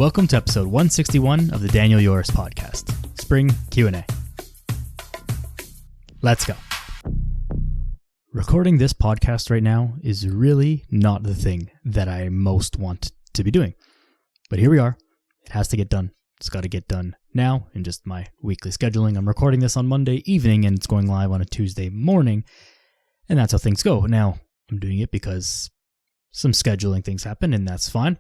Welcome to episode 161 of the Daniel Yoris podcast, Spring Q&A. Let's go. Recording this podcast right now is really not the thing that I most want to be doing. But here we are. It has to get done. It's got to get done now in just my weekly scheduling. I'm recording this on Monday evening and it's going live on a Tuesday morning. And that's how things go. Now, I'm doing it because some scheduling things happen and that's fine.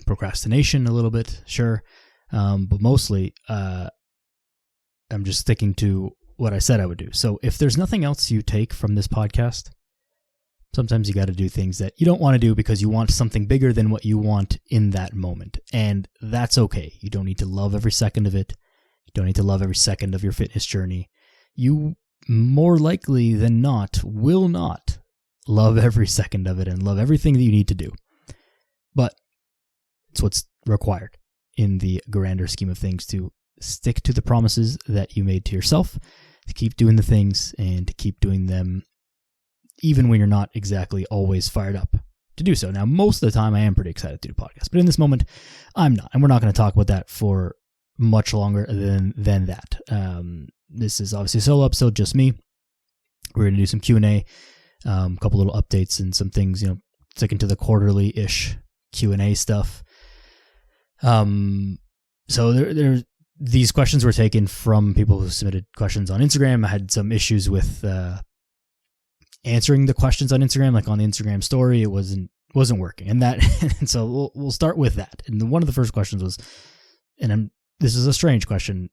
Procrastination a little bit, sure. But mostly, I'm just sticking to what I said I would do. So if there's nothing else you take from this podcast, sometimes you got to do things that you don't want to do because you want something bigger than what you want in that moment. And that's okay. You don't need to love every second of it. You don't need to love every second of your fitness journey. You more likely than not will not love every second of it and love everything that you need to do. But it's what's required in the grander scheme of things to stick to the promises that you made to yourself, to keep doing the things and to keep doing them even when you're not exactly always fired up to do so. Now, most of the time I am pretty excited to do the podcast, but in this moment I'm not. And we're not going to talk about that for much longer than that. This is obviously a solo episode, just me. We're going to do some Q&A, a couple little updates and some things, sticking to the quarterly-ish Q&A stuff. So these questions were taken from people who submitted questions on Instagram. I had some issues with answering the questions on Instagram, like on the Instagram story. It wasn't working, and so we'll start with that. And one of the first questions was, this is a strange question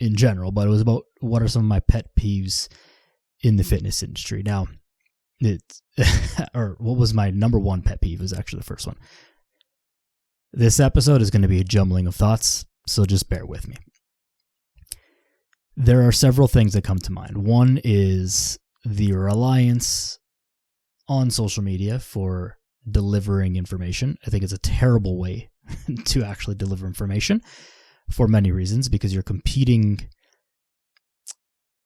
in general, but it was about what are some of my pet peeves in the fitness industry. Now, or what was my number one pet peeve was actually the first one. This episode is going to be a jumbling of thoughts, so just bear with me. There are several things that come to mind. One is the reliance on social media for delivering information. I think it's a terrible way to actually deliver information for many reasons, because you're competing.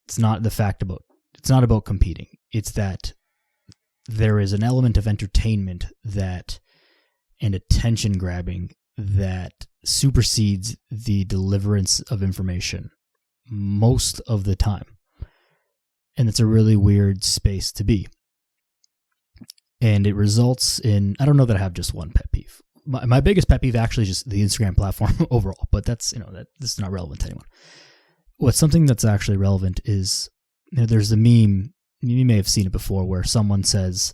It's not about competing. It's that there is an element of entertainment and attention grabbing that supersedes the deliverance of information most of the time. And it's a really weird space to be. And it results in, I don't know that I have just one pet peeve. My biggest pet peeve actually is just the Instagram platform overall, but that's, this is not relevant to anyone. What's something that's actually relevant is, there's the meme, you may have seen it before, where someone says,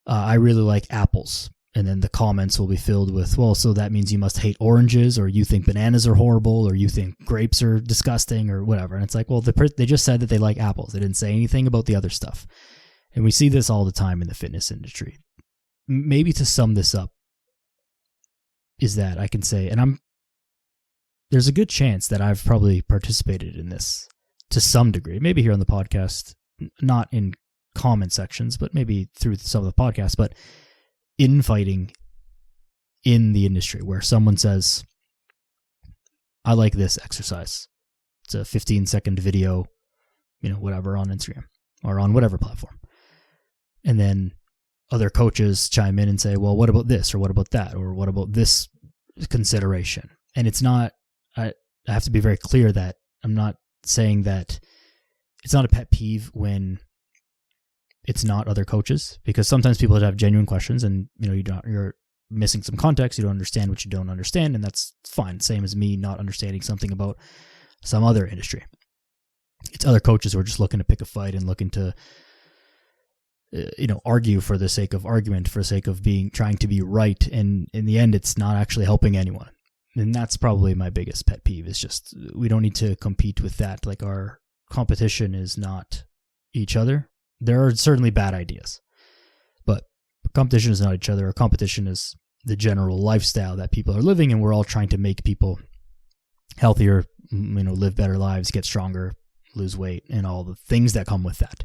I really like apples. And then the comments will be filled with, well, so that means you must hate oranges, or you think bananas are horrible, or you think grapes are disgusting, or whatever. And it's like, well, they just said that they like apples. They didn't say anything about the other stuff. And we see this all the time in the fitness industry. Maybe to sum this up is that I can say, there's a good chance that I've probably participated in this to some degree, maybe here on the podcast, not in comment sections, but maybe through some of the podcasts, but infighting in the industry where someone says, I like this exercise. It's a 15-second video, whatever, on Instagram or on whatever platform. And then other coaches chime in and say, well, what about this, or what about that, or what about this consideration? And it's not, I have to be very clear that I'm not saying that it's not a pet peeve when it's not other coaches, because sometimes people have genuine questions and, you're missing some context. You don't understand what you don't understand, and that's fine. Same as me not understanding something about some other industry. It's other coaches who are just looking to pick a fight and looking to, argue for the sake of argument, for the sake of trying to be right. And in the end, it's not actually helping anyone. And that's probably my biggest pet peeve, is just, we don't need to compete with that. Like, our competition is not each other. There are certainly bad ideas, but competition is not each other. Our competition is the general lifestyle that people are living, and we're all trying to make people healthier, live better lives, get stronger, lose weight, and all the things that come with that.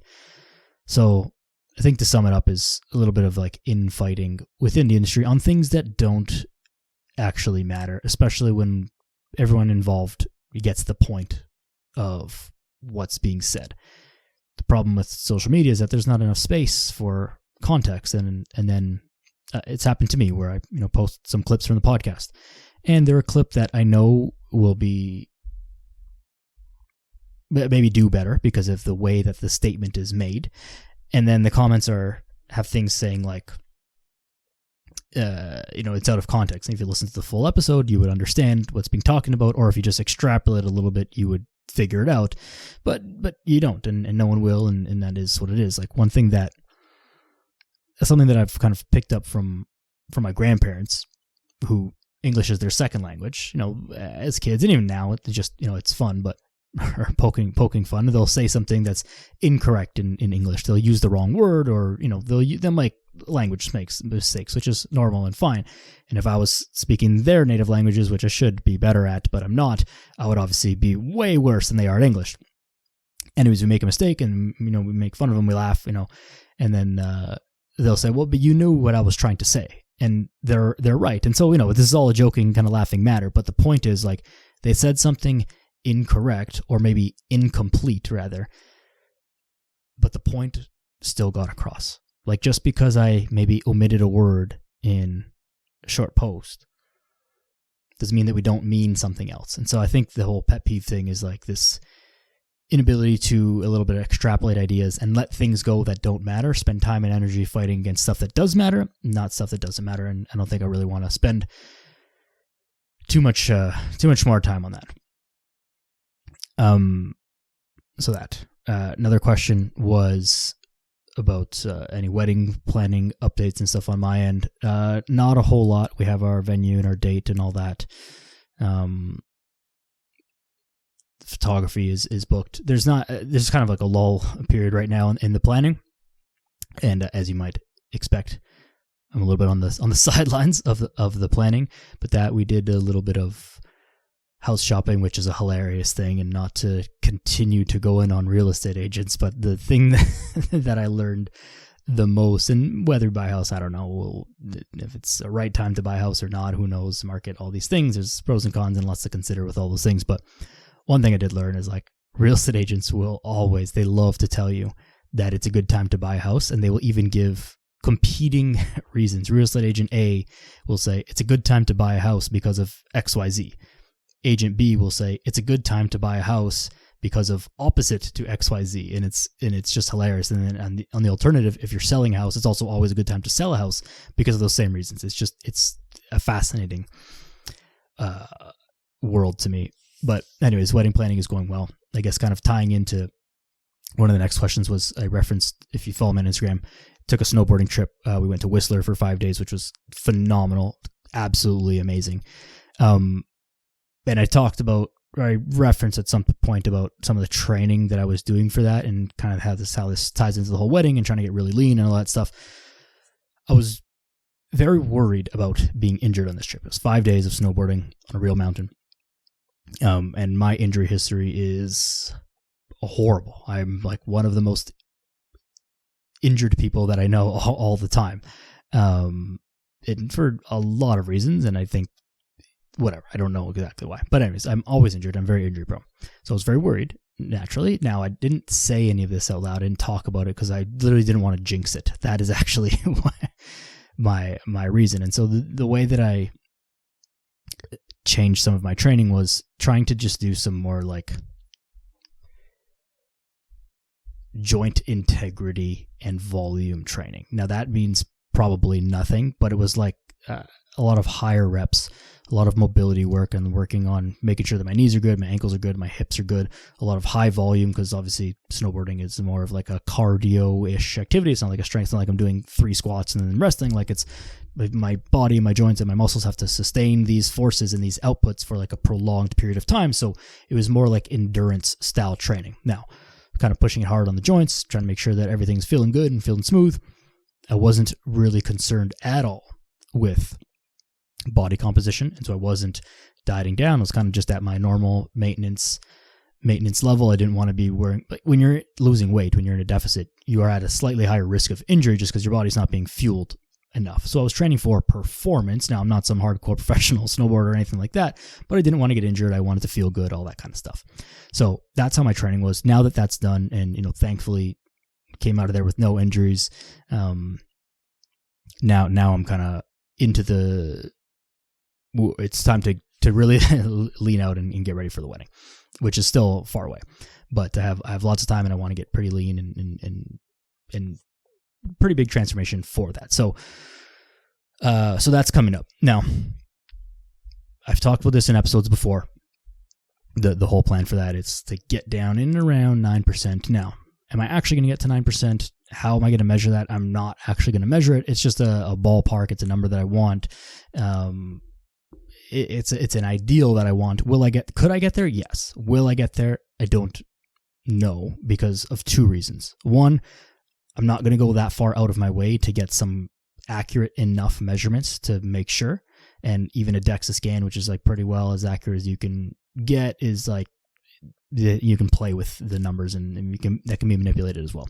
So I think to sum it up is a little bit of like infighting within the industry on things that don't actually matter, especially when everyone involved gets the point of what's being said. The problem with social media is that there's not enough space for context, and then It's happened to me where I post some clips from the podcast, and they're a clip that I know will be maybe do better because of the way that the statement is made, and then the comments have things saying like, it's out of context. And if you listen to the full episode, you would understand what's being talking about, or if you just extrapolate a little bit, you would figure it out. But you don't, and no one will, and that is what it is. Like something that I've kind of picked up from my grandparents, who English is their second language. As kids, and even now, it's just it's fun, but poking fun. They'll say something that's incorrect in English. They'll use the wrong word, or they'll make language makes mistakes, which is normal and fine. And if I was speaking their native languages, which I should be better at, but I'm not, I would obviously be way worse than they are at English. Anyways, we make a mistake, and we make fun of them, we laugh, and then they'll say, well, but you knew what I was trying to say, and they're right. And so this is all a joking, kind of laughing matter. But the point is, like, they said something incorrect, or maybe incomplete rather, but the point still got across. Like, just because I maybe omitted a word in a short post doesn't mean that we don't mean something else. And so I think the whole pet peeve thing is like this inability to a little bit extrapolate ideas and let things go that don't matter, spend time and energy fighting against stuff that does matter, not stuff that doesn't matter. And I don't think I really want to spend too much more time on that. So that another question was about any wedding planning updates and stuff on my end. Not a whole lot. We have our venue and our date and all that. Photography is booked. There's kind of like a lull period right now in the planning, and as you might expect, I'm a little bit on the sidelines of the planning. But that we did a little bit of house shopping, which is a hilarious thing, and not to continue to go in on real estate agents, but the thing that I learned the most, and whether buy a house, I don't know if it's the right time to buy a house or not, who knows, market, all these things, there's pros and cons and lots to consider with all those things. But one thing I did learn is, like, real estate agents they love to tell you that it's a good time to buy a house, and they will even give competing reasons. Real estate agent A will say it's a good time to buy a house because of XYZ. Agent B will say it's a good time to buy a house because of opposite to XYZ, and it's just hilarious. And then on the alternative, if you're selling a house, it's also always a good time to sell a house because of those same reasons. It's a fascinating world to me. But anyways, wedding planning is going well. I guess kind of tying into one of the next questions was, I referenced, if you follow me on Instagram, took a snowboarding trip. We went to Whistler for 5 days, which was phenomenal, absolutely amazing. And I referenced at some point about some of the training that I was doing for that, and kind of how this ties into the whole wedding and trying to get really lean and all that stuff. I was very worried about being injured on this trip. It was 5 days of snowboarding on a real mountain. And my injury history is horrible. I'm like one of the most injured people that I know all the time. And for a lot of reasons, and I think whatever, I don't know exactly why. But anyways, I'm always injured. I'm very injury prone. So I was very worried, naturally. Now, I didn't say any of this out loud. I didn't talk about it because I literally didn't want to jinx it. That is actually my reason. And so the way that I changed some of my training was trying to just do some more like joint integrity and volume training. Now, that means probably nothing, but it was like a lot of higher reps, a lot of mobility work, and working on making sure that my knees are good, my ankles are good, my hips are good. A lot of high volume, because obviously snowboarding is more of like a cardio-ish activity. It's not like a strength. It's not like I'm doing 3 squats and then resting. Like, it's my body, my joints, and my muscles have to sustain these forces and these outputs for like a prolonged period of time. So it was more like endurance style training. Now, kind of pushing it hard on the joints, trying to make sure that everything's feeling good and feeling smooth. I wasn't really concerned at all with body composition, and so I wasn't dieting down. I was kind of just at my normal maintenance level. I didn't want to be wearing, like, when you're losing weight, when you're in a deficit, you are at a slightly higher risk of injury just because your body's not being fueled enough. So I was training for performance. Now, I'm not some hardcore professional snowboarder or anything like that, but I didn't want to get injured. I wanted to feel good, all that kind of stuff. So that's how my training was. Now that that's done, and thankfully came out of there with no injuries, now I'm kind of into it's time to really lean out and get ready for the wedding, which is still far away. But I have lots of time, and I want to get pretty lean and pretty big transformation for that. So that's coming up. Now, I've talked about this in episodes before. The whole plan for that is to get down in and around 9%. Now, am I actually going to get to 9%? How am I going to measure that? I'm not actually going to measure it. It's just a ballpark. It's a number that I want. It's an ideal that I want. Could I get there? Yes. Will I get there? I don't know, because of two reasons. One, I'm not going to go that far out of my way to get some accurate enough measurements to make sure. And even a DEXA scan, which is like pretty well as accurate as you can get, is like you can play with the numbers, and that can be manipulated as well.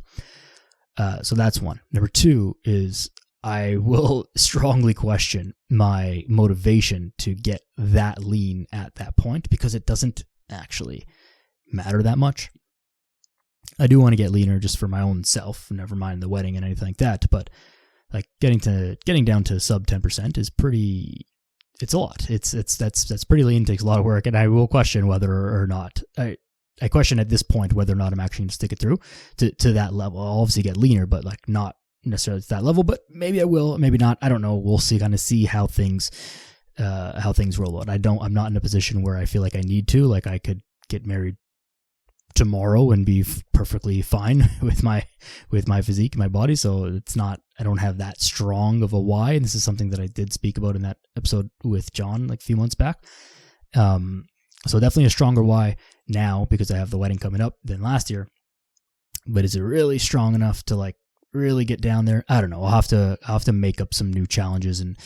So that's one. Number two is I will strongly question my motivation to get that lean at that point, because it doesn't actually matter that much. I do want to get leaner just for my own self, never mind the wedding and anything like that. But like getting down to sub 10% is pretty. It's a lot. That's pretty lean. Takes a lot of work, and I will question whether or not I question at this point whether or not I'm actually going to stick it through to that level. I'll obviously get leaner, but like not necessarily to that level. But maybe I will, maybe not. I don't know. We'll see. Kind of see how things roll out. I'm not in a position where I feel like I need to. Like I could get married tomorrow and be perfectly fine with my physique, my body. So it's not, I don't have that strong of a why. And this is something that I did speak about in that episode with John like a few months back. So definitely a stronger why now, because I have the wedding coming up, than last year. But is it really strong enough to like really get down there? I don't know. I'll have to make up some new challenges and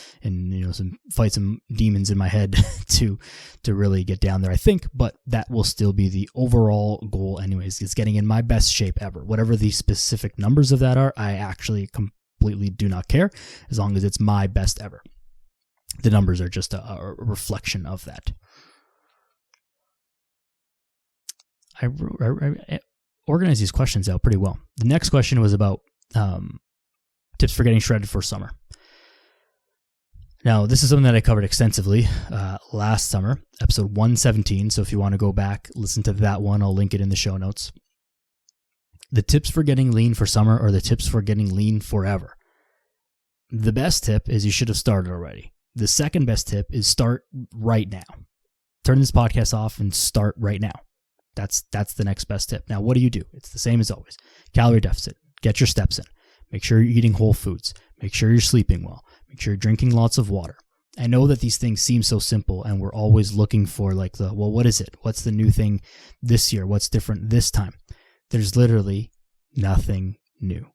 fight some demons in my head to really get down there, I think. But that will still be the overall goal anyways. It's getting in my best shape ever. Whatever the specific numbers of that are, I actually completely do not care, as long as it's my best ever. The numbers are just a reflection of that. I organized these questions out pretty well. The next question was about tips for getting shredded for summer. Now, this is something that I covered extensively last summer, episode 117. So if you want to go back, listen to that one, I'll link it in the show notes. The tips for getting lean for summer are the tips for getting lean forever. The best tip is you should have started already. The second best tip is start right now. Turn this podcast off and start right now. That's the next best tip. Now, what do? It's the same as always. Calorie deficit. Get your steps in. Make sure you're eating whole foods. Make sure you're sleeping well. Make sure you're drinking lots of water. I know that these things seem so simple, and we're always looking for like what is it? What's the new thing this year? What's different this time? There's literally nothing new.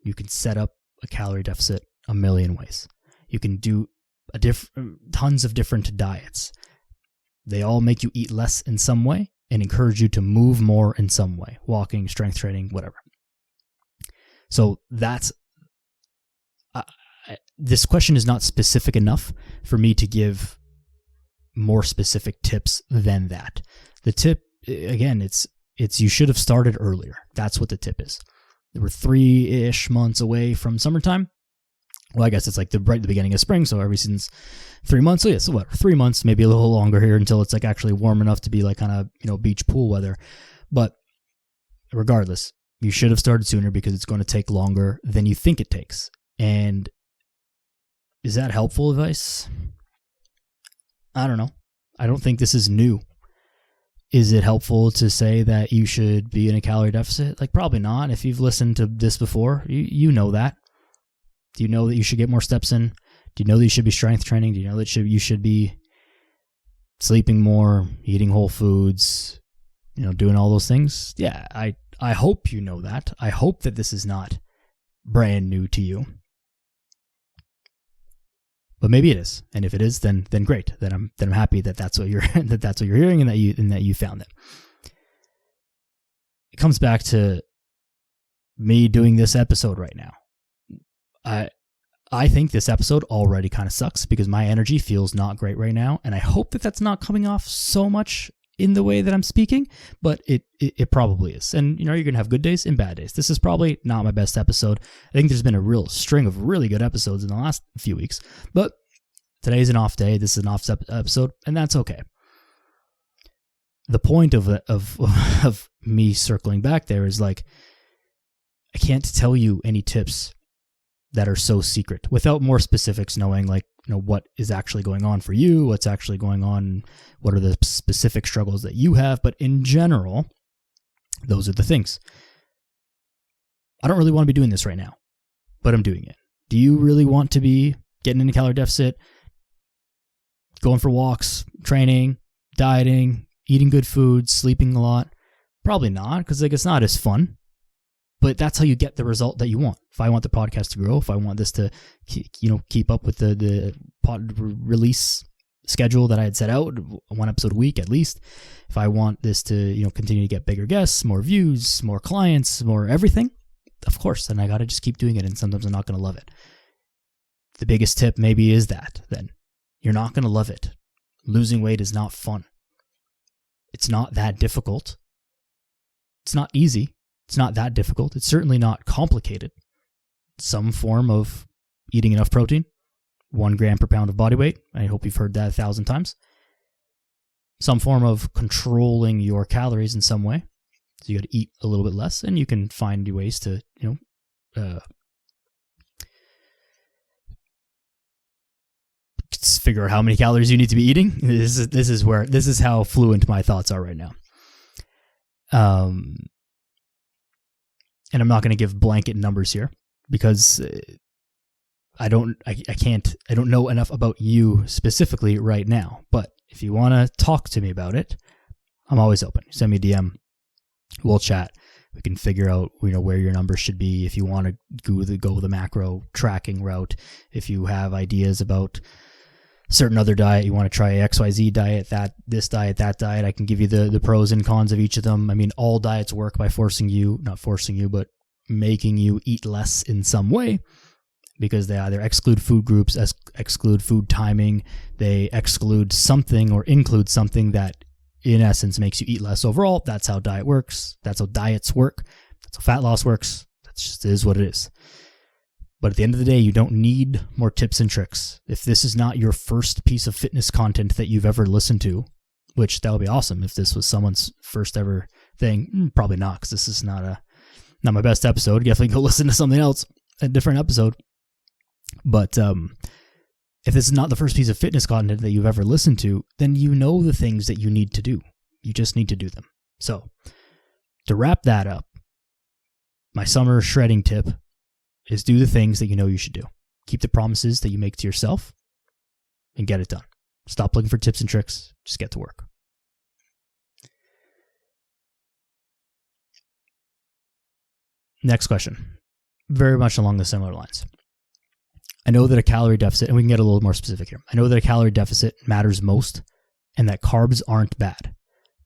You can set up a calorie deficit a million ways. You can do tons of different diets. They all make you eat less in some way and encourage you to move more in some way. Walking, strength training, whatever. So that's... this question is not specific enough for me to give more specific tips than that. The tip, again, it's you should have started earlier. That's what the tip is. We're 3-ish months away from summertime. Well, I guess it's like right at the beginning of spring, so every season's 3 months. So yeah, so what? 3 months, maybe a little longer here until it's like actually warm enough to be like kind of beach pool weather. But regardless, you should have started sooner, because it's going to take longer than you think it takes. And is that helpful advice? I don't know. I don't think this is new. Is it helpful to say that you should be in a calorie deficit? Like, probably not. If you've listened to this before, you know that. Do you know that you should get more steps in? Do you know that you should be strength training? Do you know that you should be sleeping more, eating whole foods, doing all those things? Yeah, I hope you know that. I hope that this is not brand new to you. But maybe it is, and if it is, then great. Then I'm happy that that's what you're that's what you're hearing, and that you found it. It comes back to me doing this episode right now. I think this episode already kind of sucks, because my energy feels not great right now, and I hope that that's not coming off so much in the way that I'm speaking, but it probably is. And you're going to have good days and bad days. This is probably not my best episode. I think there's been a real string of really good episodes in the last few weeks, but today's an off day. This is an off episode, and that's okay. The point of me circling back there is like, I can't tell you any tips that are so secret without more specifics, knowing like, what is actually going on for you, what's actually going on, what are the specific struggles that you have. But in general, those are the things. I don't really want to be doing this right now, but I'm doing it. Do you really want to be getting in a calorie deficit, going for walks, training, dieting, eating good food, sleeping a lot? Probably not, because like it's not as fun. But that's how you get the result that you want. If I want the podcast to grow, if I want this to, keep up with the pod release schedule that I had set out, 1 episode a week at least. If I want this to, continue to get bigger guests, more views, more clients, more everything, of course, then I got to just keep doing it. And sometimes I'm not going to love it. The biggest tip maybe is that then you're not going to love it. Losing weight is not fun. It's not that difficult. It's not easy. It's not that difficult. It's certainly not complicated. Some form of eating enough protein, 1 gram per pound of body weight. I hope you've heard that 1,000 times. Some form of controlling your calories in some way. So you got to eat a little bit less, and you can find ways to, figure out how many calories you need to be eating. This is how fluent my thoughts are right now. And I'm not going to give blanket numbers here because I don't know enough about you specifically right now. But if you want to talk to me about it, I'm always open. Send me a DM. We'll chat. We can figure out, where your numbers should be. If you want to go the macro tracking route, if you have ideas about certain other diet, you want to try XYZ diet, this diet, that diet, I can give you the pros and cons of each of them. I mean, all diets work by not forcing you, but making you eat less in some way, because they either exclude food groups, exclude food timing, they exclude something or include something that in essence makes you eat less overall. That's how diet works. That's how diets work. That's how fat loss works. That just is what it is. But at the end of the day, you don't need more tips and tricks. If this is not your first piece of fitness content that you've ever listened to, which that would be awesome if this was someone's first ever thing. Probably not, because this is not my best episode. Definitely go listen to something else, a different episode. But if this is not the first piece of fitness content that you've ever listened to, then you know the things that you need to do. You just need to do them. So to wrap that up, my summer shredding tip is do the things that you know you should do. Keep the promises that you make to yourself and get it done. Stop looking for tips and tricks. Just get to work. Next question. Very much along the similar lines. I know that a calorie deficit, and we can get a little more specific here. I know that a calorie deficit matters most and that carbs aren't bad,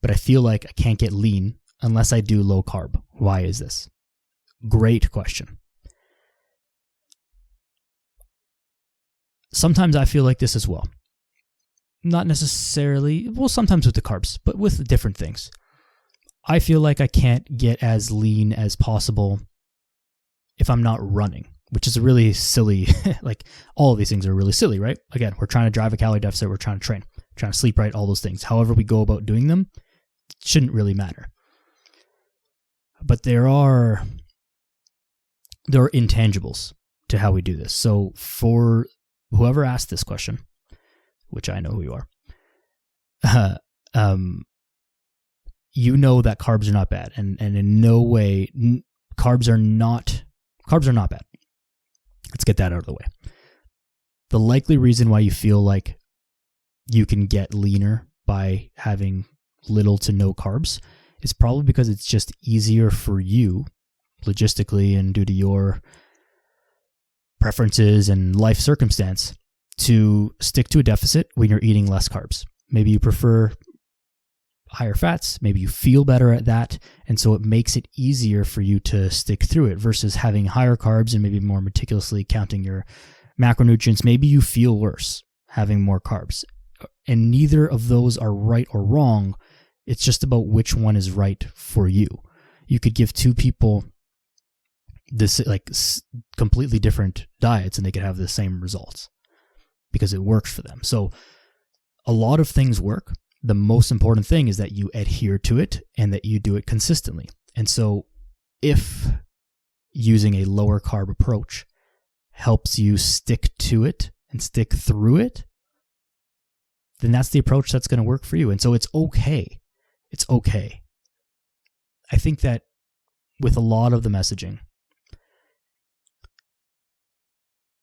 but I feel like I can't get lean unless I do low carb. Why is this? Great question. Sometimes I feel like this as well. Not necessarily, sometimes with the carbs, but with different things. I feel like I can't get as lean as possible if I'm not running, which is a really silly, like all of these things are really silly, right? Again, we're trying to drive a calorie deficit, we're trying to train, trying to sleep right, all those things. However we go about doing them, shouldn't really matter. But there are intangibles to how we do this. So for whoever asked this question, which I know who you are, you know that carbs are not bad, and in no way carbs are not bad. Let's get that out of the way. The likely reason why you feel like you can get leaner by having little to no carbs is probably because it's just easier for you logistically and due to your preferences and life circumstance to stick to a deficit when you're eating less carbs. Maybe you prefer higher fats, maybe you feel better at that, and so it makes it easier for you to stick through it versus having higher carbs and maybe more meticulously counting your macronutrients. Maybe you feel worse having more carbs, and neither of those are right or wrong. It's just about which one is right for you. You could give two people this completely different diets and they could have the same results because it works for them. So a lot of things work. The most important thing is that you adhere to it and that you do it consistently. And so if using a lower carb approach helps you stick to it and stick through it, then that's the approach that's going to work for you. And so it's okay. It's okay. I think that with a lot of the messaging,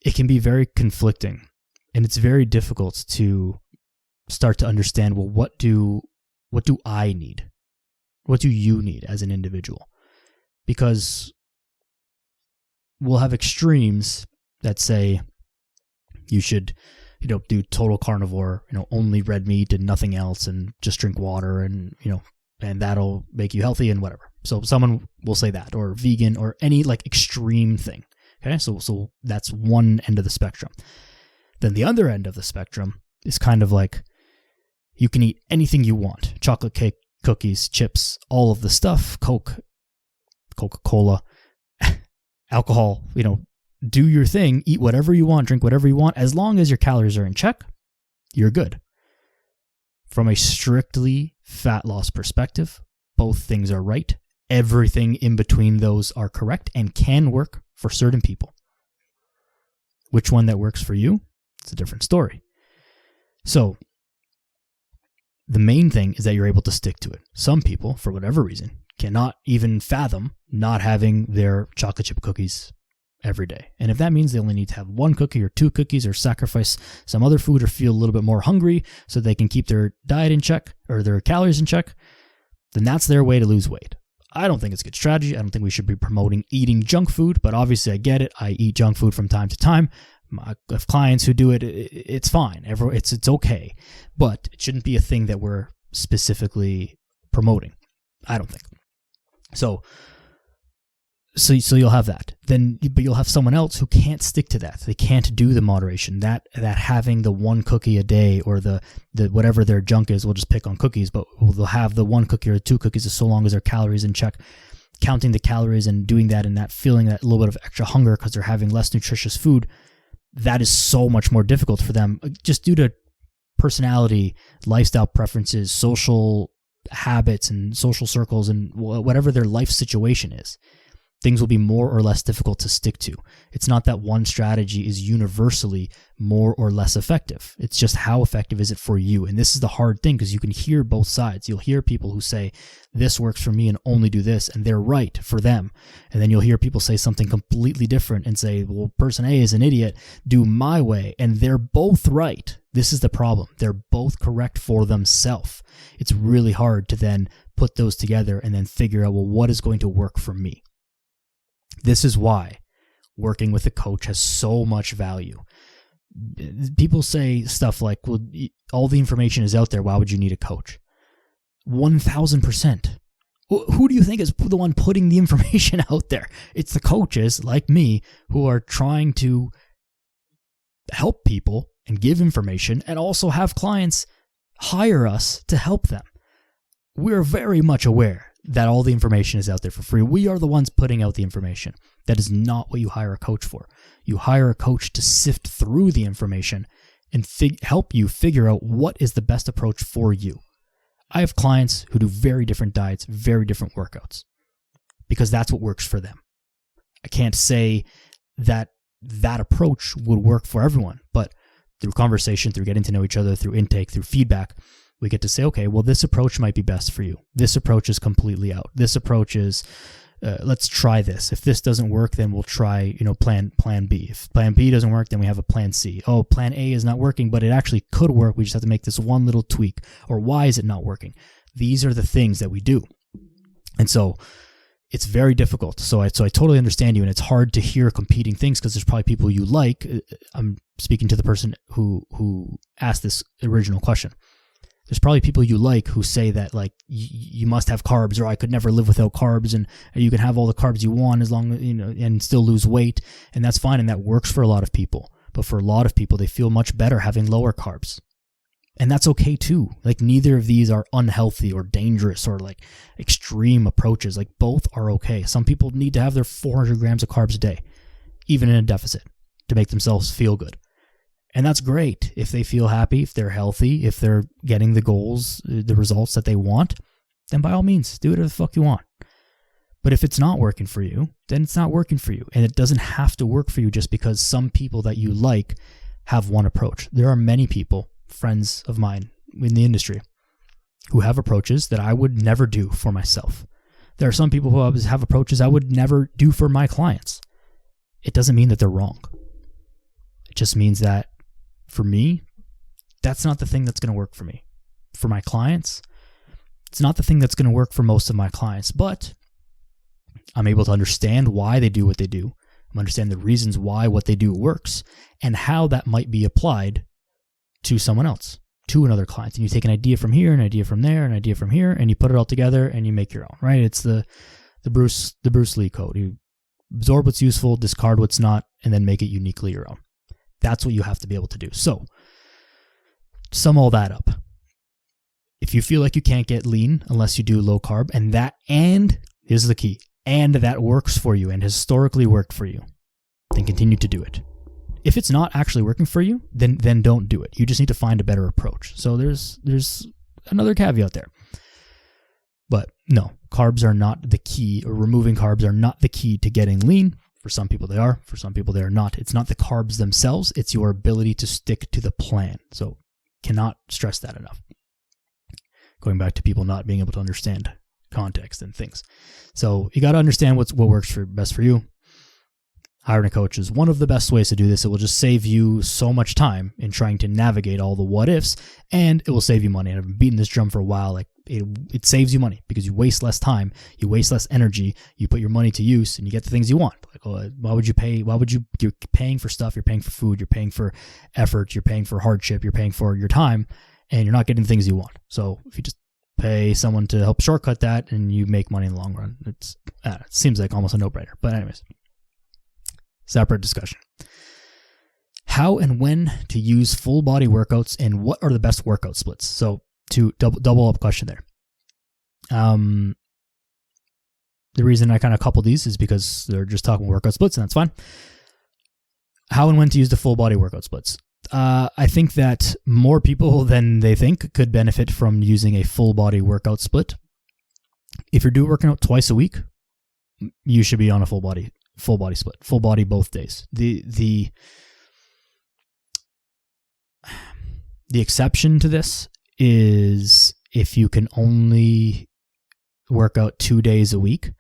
it can be very conflicting and it's very difficult to start to understand, well, what do I need? What do you need as an individual? Because we'll have extremes that say you should, do total carnivore, only red meat and nothing else and just drink water and that'll make you healthy and whatever. So someone will say that, or vegan, or any extreme thing. Okay. So that's one end of the spectrum. Then the other end of the spectrum is kind of like, you can eat anything you want. Chocolate cake, cookies, chips, all of the stuff, Coke, Coca-Cola, alcohol, do your thing, eat whatever you want, drink whatever you want. As long as your calories are in check, you're good. From a strictly fat loss perspective, both things are right. Everything in between those are correct and can work for certain people. Which one that works for you? It's a different story. So the main thing is that you're able to stick to it. Some people, for whatever reason, cannot even fathom not having their chocolate chip cookies every day. And if that means they only need to have one cookie or two cookies or sacrifice some other food or feel a little bit more hungry so they can keep their diet in check or their calories in check, then that's their way to lose weight. I don't think it's a good strategy. I don't think we should be promoting eating junk food, but obviously I get it. I eat junk food from time to time. I have clients who do it. It's fine. It's okay. But it shouldn't be a thing that we're specifically promoting. I don't think. So you'll have that. But you'll have someone else who can't stick to that. They can't do the moderation. That having the one cookie a day or the whatever their junk is, we'll just pick on cookies, but they'll have the one cookie or two cookies so long as their calories in check, counting the calories and doing that and that feeling that little bit of extra hunger because they're having less nutritious food. That is so much more difficult for them just due to personality, lifestyle preferences, social habits and social circles and whatever their life situation is. Things will be more or less difficult to stick to. It's not that one strategy is universally more or less effective. It's just how effective is it for you? And this is the hard thing because you can hear both sides. You'll hear people who say, this works for me and only do this, and they're right for them. And then you'll hear people say something completely different and say, well, person A is an idiot, do my way. And they're both right. This is the problem. They're both correct for themselves. It's really hard to then put those together and then figure out, well, what is going to work for me? This is why working with a coach has so much value. People say stuff like, well, all the information is out there. Why would you need a coach? 1,000%. Who do you think is the one putting the information out there? It's the coaches like me who are trying to help people and give information and also have clients hire us to help them. We're very much aware that all the information is out there for free. We are the ones putting out the information. That is not what you hire a coach for. You hire a coach to sift through the information and help you figure out what is the best approach for you. I have clients who do very different diets, very different workouts, because that's what works for them. I can't say that that approach would work for everyone, but through conversation, through getting to know each other, through intake, through feedback, we get to say, okay, well, this approach might be best for you. This approach is completely out. This approach is, let's try this. If this doesn't work, then we'll try, plan B. If plan B doesn't work, then we have a plan C. Oh, plan A is not working, but it actually could work. We just have to make this one little tweak. Or why is it not working? These are the things that we do. And so it's very difficult. So I totally understand you, and it's hard to hear competing things because there's probably people you like. I'm speaking to the person who asked this original question. There's probably people you like who say that you must have carbs, or I could never live without carbs, and you can have all the carbs you want as long as and still lose weight, and that's fine, and that works for a lot of people. But for a lot of people, they feel much better having lower carbs. And that's okay too. Like neither of these are unhealthy or dangerous or like extreme approaches. Like both are okay. Some people need to have their 400 grams of carbs a day, even in a deficit, to make themselves feel good. And that's great if they feel happy, if they're healthy, if they're getting the goals, the results that they want, then by all means, do whatever the fuck you want. But if it's not working for you, then it's not working for you. And it doesn't have to work for you just because some people that you like have one approach. There are many people, friends of mine in the industry, who have approaches that I would never do for myself. There are some people who have approaches I would never do for my clients. It doesn't mean that they're wrong. It just means that for me, that's not the thing that's going to work for me. For my clients, it's not the thing that's going to work for most of my clients, but I'm able to understand why they do what they do. I understand the reasons why what they do works and how that might be applied to someone else, to another client. And you take an idea from here, an idea from there, an idea from here, and you put it all together and you make your own, right? It's the Bruce Lee code. You absorb what's useful, discard what's not, and then make it uniquely your own. That's what you have to be able to do. So, sum all that up. If you feel like you can't get lean unless you do low carb, and here's the key, and that works for you and historically worked for you, then continue to do it. If it's not actually working for you, then don't do it. You just need to find a better approach. So there's another caveat there. But no, carbs are not the key, or removing carbs are not the key to getting lean. For some people they are, for some people they are not. It's not the carbs themselves, it's your ability to stick to the plan. So cannot stress that enough. Going back to people not being able to understand context and things. So you got to understand what works best for you. Hiring a coach is one of the best ways to do this. It will just save you so much time in trying to navigate all the what ifs, and it will save you money. And I've been beating this drum for a while. Like it saves you money because you waste less time, you waste less energy, you put your money to use, and you get the things you want. Like, why would you pay? You're paying for stuff, you're paying for food, you're paying for effort, you're paying for hardship, you're paying for your time, and you're not getting the things you want. So if you just pay someone to help shortcut that and you make money in the long run, it seems like almost a no-brainer. But anyways, separate discussion. How and when to use full body workouts, and what are the best workout splits? So to double up question there. The reason I kind of couple these is because they're just talking workout splits, and that's fine. How and when to use the full body workout splits. I think that more people than they think could benefit from using a full body workout split. If you're working out twice a week, you should be on a full body split, full body both days. The exception to this is if you can only work out 2 days a week,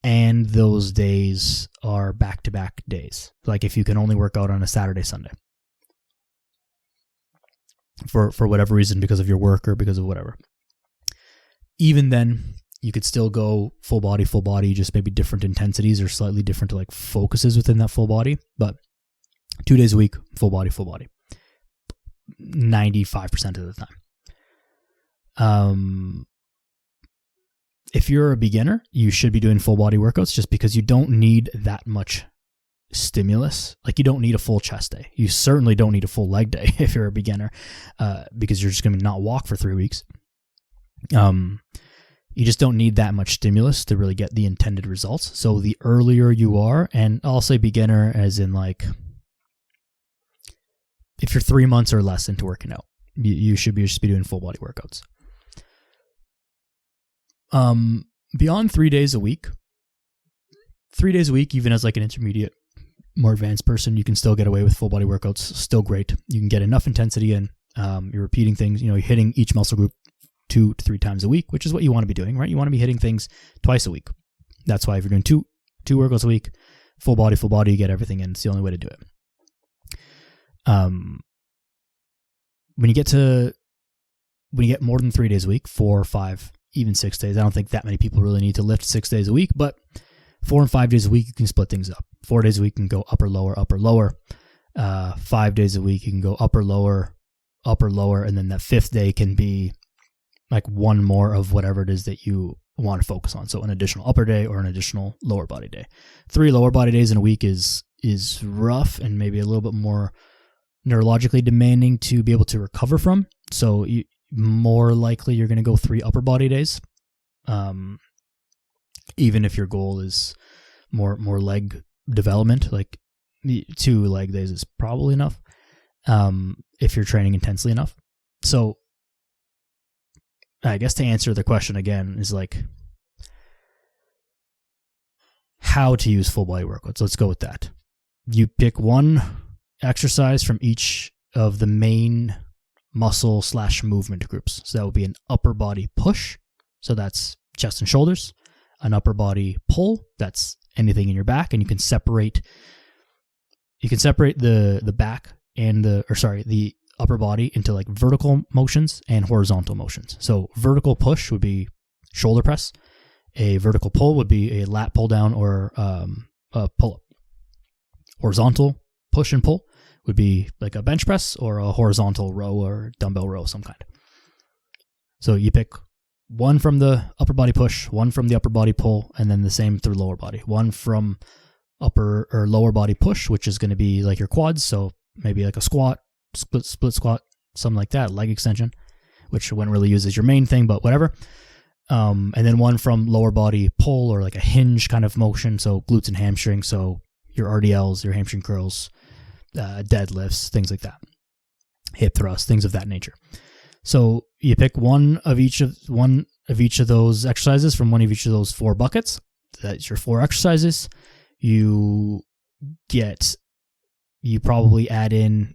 and those days are back-to-back days. Like if you can only work out on a Saturday, Sunday, for whatever reason, because of your work or because of whatever. Even then, you could still go full body, just maybe different intensities or slightly different like focuses within that full body. But 2 days a week, full body, 95% of the time. If you're a beginner, you should be doing full body workouts just because you don't need that much stimulus. Like you don't need a full chest day. You certainly don't need a full leg day if you're a beginner, because you're just going to not walk for 3 weeks. You just don't need that much stimulus to really get the intended results. So the earlier you are, and I'll say beginner as in like, if you're 3 months or less into working out, you should just be doing full body workouts. Beyond 3 days a week, even as like an intermediate, more advanced person, you can still get away with full body workouts. Still great. You can get enough intensity in. You're repeating things, you're hitting each muscle group 2 to 3 times a week, which is what you want to be doing, right? You want to be hitting things twice a week. That's why if you're doing two workouts a week, full body, you get everything in. It's the only way to do it. When you get more than 3 days a week, 4 or 5, even 6 days, I don't think that many people really need to lift 6 days a week, but 4 and 5 days a week, you can split things up. 4 days a week, you can go upper, lower. 5 days a week, you can go upper, lower. And then that 5th day can be like one more of whatever it is that you want to focus on. So an additional upper day or an additional lower body day. 3 lower body days in a week is rough and maybe a little bit more neurologically demanding to be able to recover from. So more likely you're going to go 3 upper body days. Even if your goal is more leg development, like 2 leg days is probably enough. If you're training intensely enough. So I guess to answer the question again is like how to use full body workouts. Let's go with that. You pick one exercise from each of the main muscle / movement groups. So that would be an upper body push. So that's chest and shoulders. An upper body pull. That's anything in your back. And you can separate the back and the upper body into like vertical motions and horizontal motions. So vertical push would be shoulder press. A vertical pull would be a lat pull down or a pull up. Horizontal push and pull would be like a bench press or a horizontal row or dumbbell row of some kind. So you pick one from the upper body push, one from the upper body pull, and then the same through lower body. One from upper or lower body push, which is going to be like your quads. So maybe like a squat, split squat, something like that, leg extension, which I wouldn't really use as your main thing, but whatever. And then one from lower body pull or like a hinge kind of motion. So glutes and hamstrings. So your RDLs, your hamstring curls, deadlifts, things like that, hip thrusts, things of that nature. So you pick one of each of those exercises from one of each of those 4 buckets. That's your 4 exercises. You probably add in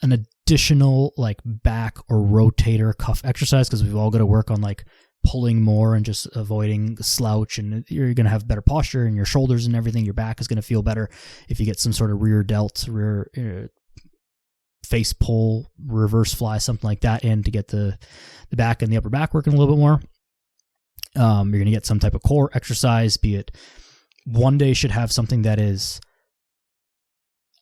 an additional like back or rotator cuff exercise, because we've all got to work on like pulling more and just avoiding the slouch, and you're going to have better posture in your shoulders and everything. Your back is going to feel better if you get some sort of rear face pull, reverse fly, something like that in to get the back and the upper back working a little bit more. You're going to get some type of core exercise, be it one day should have something that is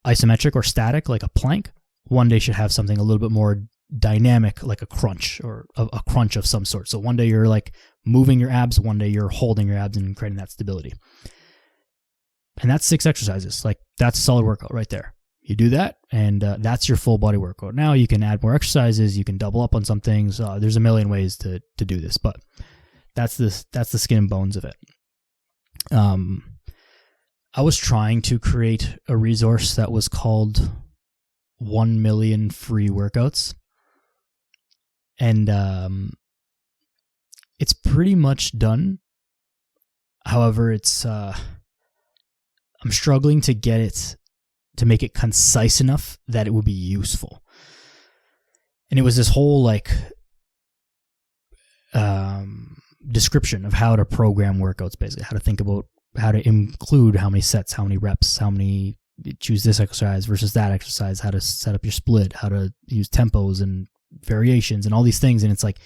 isometric or static, like a plank. One day should have something a little bit more dynamic, like a crunch or a crunch of some sort. So one day you're like moving your abs, one day you're holding your abs and creating that stability. And that's 6 exercises. Like that's a solid workout right there. You do that, and that's your full body workout. Now you can add more exercises. You can double up on some things. There's a million ways to do this, but that's the skin and bones of it. I was trying to create a resource that was called 1 million free workouts. And it's pretty much done. However, I'm struggling to get it to make it concise enough that it would be useful. And it was this whole like description of how to program workouts, basically how to think about how to include how many sets, how many reps, how many choose this exercise versus that exercise, how to set up your split, how to use tempos and variations and all these things. And it's like,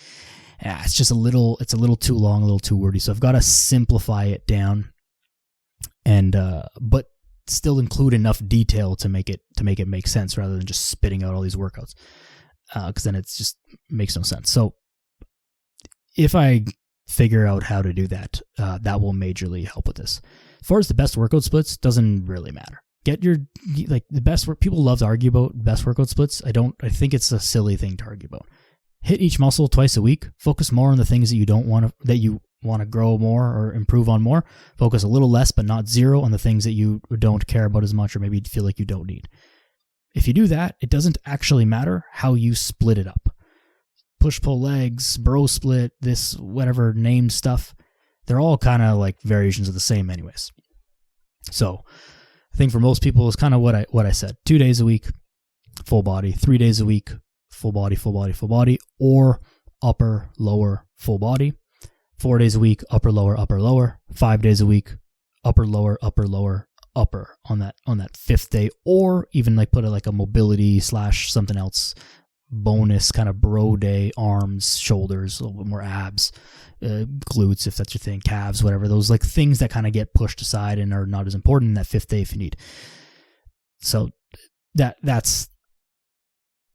it's a little too long, a little too wordy. So I've got to simplify it down and, but still include enough detail to make it make sense rather than just spitting out all these workouts. Cause then it's just makes no sense. So if I figure out how to do that, that will majorly help with this. As far as the best workout splits, doesn't really matter. Get the best work. People love to argue about best workout splits. I think it's a silly thing to argue about. Hit each muscle twice a week. Focus more on the things that you want to grow more or improve on more. Focus a little less, but not zero, on the things that you don't care about as much or maybe feel like you don't need. If you do that, it doesn't actually matter how you split it up. Push, pull legs, bro split, this, whatever named stuff, they're all kind of like variations of the same anyways. So I think for most people it's kind of what I said. 2 days a week, full body. 3 days a week, full body, or upper, lower, full body. 4 days a week, upper, lower. 5 days a week, upper, lower, upper on that 5th day, or even like put it like a mobility / something else bonus kind of bro day, arms, shoulders, a little bit more abs, glutes if that's your thing, calves, whatever, those like things that kind of get pushed aside and are not as important in that 5th day if you need. So that's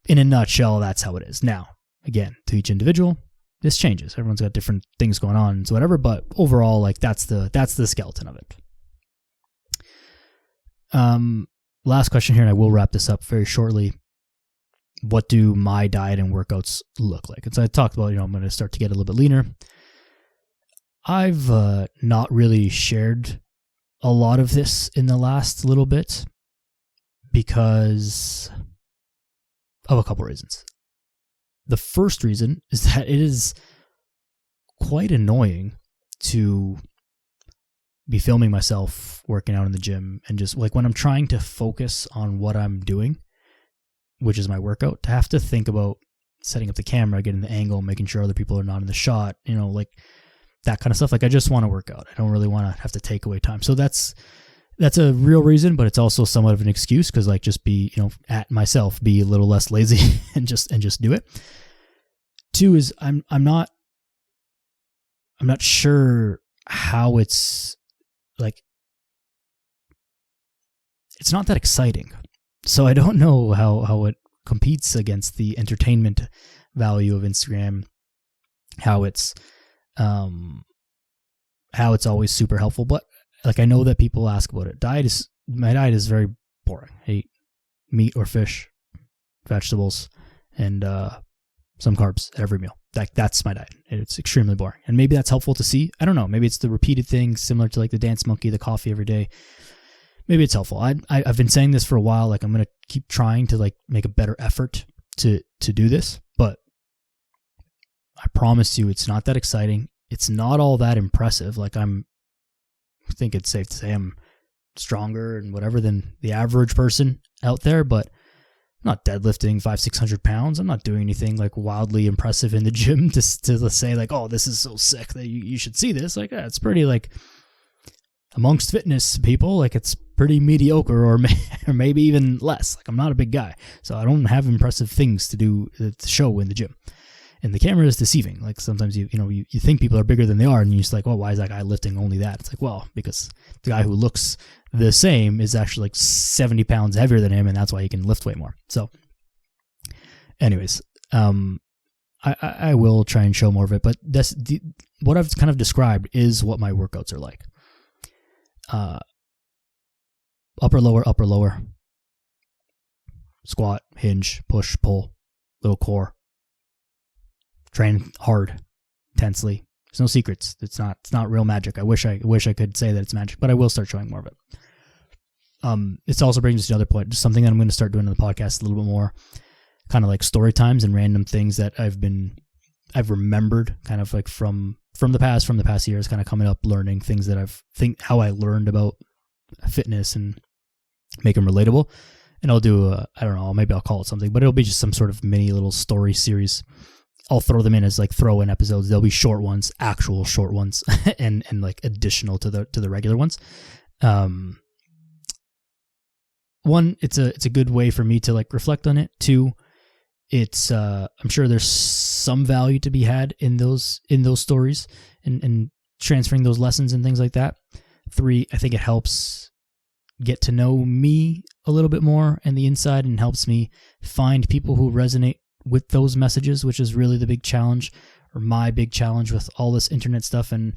in a nutshell, that's how it is. Now, again, to each individual, this changes. Everyone's got different things going on, so whatever, but overall, like that's the skeleton of it. Last question here, and I will wrap this up very shortly. what do my diet and workouts look like? And so I talked about, I'm going to start to get a little bit leaner. I've not really shared a lot of this in the last little bit because of a couple reasons. The first reason is that it is quite annoying to be filming myself working out in the gym, and just like when I'm trying to focus on what I'm doing, which is my workout, to have to think about setting up the camera, getting the angle, making sure other people are not in the shot, like that kind of stuff. Like I just want to work out. I don't really want to have to take away time. So that's a real reason, but it's also somewhat of an excuse because like just be, at myself, be a little less lazy and just do it. Two is I'm not sure how it's like, it's not that exciting. So I don't know how it competes against the entertainment value of Instagram, how it's always super helpful. But like, I know that people ask about it. My diet is very boring. I eat meat or fish, vegetables, and some carbs at every meal. That's my diet. It's extremely boring. And maybe that's helpful to see. I don't know. Maybe it's the repeated thing, similar to like the dance monkey, the coffee every day. Maybe it's helpful. I've been saying this for a while. Like I'm going to keep trying to like make a better effort to do this, but I promise you it's not that exciting. It's not all that impressive. Like I think it's safe to say I'm stronger and whatever than the average person out there, but I'm not deadlifting 500-600 pounds. I'm not doing anything like wildly impressive in the gym to say like, oh, this is so sick that you should see this. Like, it's pretty like amongst fitness people, like it's pretty mediocre or maybe even less. Like I'm not a big guy, so I don't have impressive things to show in the gym. And the camera is deceiving. Like sometimes you think people are bigger than they are, and you're just like, well, why is that guy lifting only that? It's like, well, because the guy who looks the same is actually like 70 pounds heavier than him, and that's why he can lift way more. So anyways, I will try and show more of it, but what I've kind of described is what my workouts are like. Upper, lower, squat, hinge, push, pull, little core. Train hard, intensely. There's no secrets. It's not real magic. I wish I could say that it's magic, but I will start showing more of it. It's also brings us to another point, just something that I'm going to start doing on the podcast a little bit more, kind of like story times and random things that I've remembered, kind of like from the past years, kind of coming up, learning things that how I learned about fitness and make them relatable. And I'll do I don't know, maybe I'll call it something, but it'll be just some sort of mini little story series. I'll throw them in as like throw-in episodes. They'll be short ones, actual short ones, and like additional to the regular ones. One, it's a good way for me to like reflect on it. Two, it's I'm sure there's some value to be had in those stories and transferring those lessons and things like that. Three, I think it helps get to know me a little bit more and the inside, and helps me find people who resonate with those messages, which is really the big challenge, or my big challenge with all this internet stuff. And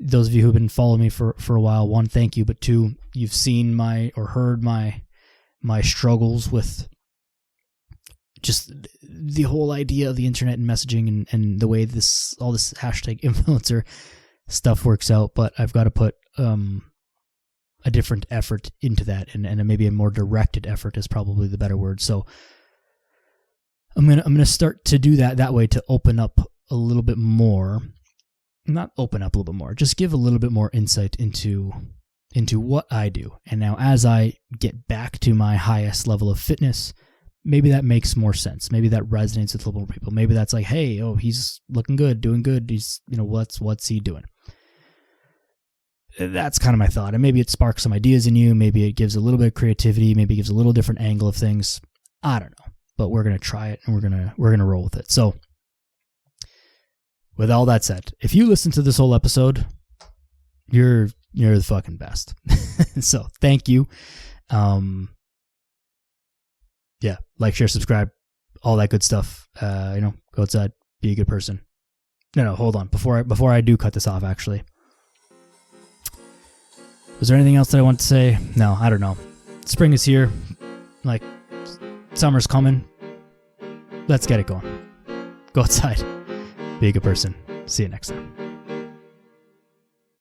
those of you who've been following me for a while, one, thank you, but two, you've seen or heard my struggles with just the whole idea of the internet and messaging and the way all this hashtag influencer stuff works out. But I've got to put a different effort into that, and maybe a more directed effort is probably the better word. So I'm gonna start to do that way, to open up a little bit more, not open up a little bit more, just give a little bit more insight into what I do. And now as I get back to my highest level of fitness, maybe that makes more sense. Maybe that resonates with a little more people. Maybe that's like, hey, oh, he's looking good, doing good. He's, what's he doing? That's kind of my thought. And maybe it sparks some ideas in you. Maybe it gives a little bit of creativity. Maybe it gives a little different angle of things. I don't know. But we're going to try it, and we're going to roll with it. So with all that said, if you listen to this whole episode, you're the fucking best. So thank you. Yeah, like, share, subscribe, all that good stuff. Go outside, be a good person. No, hold on. Before I do cut this off, actually, was there anything else that I want to say? No, I don't know. Spring is here. Like, summer's coming. let's get it going. Go outside. Be a good person. See you next time.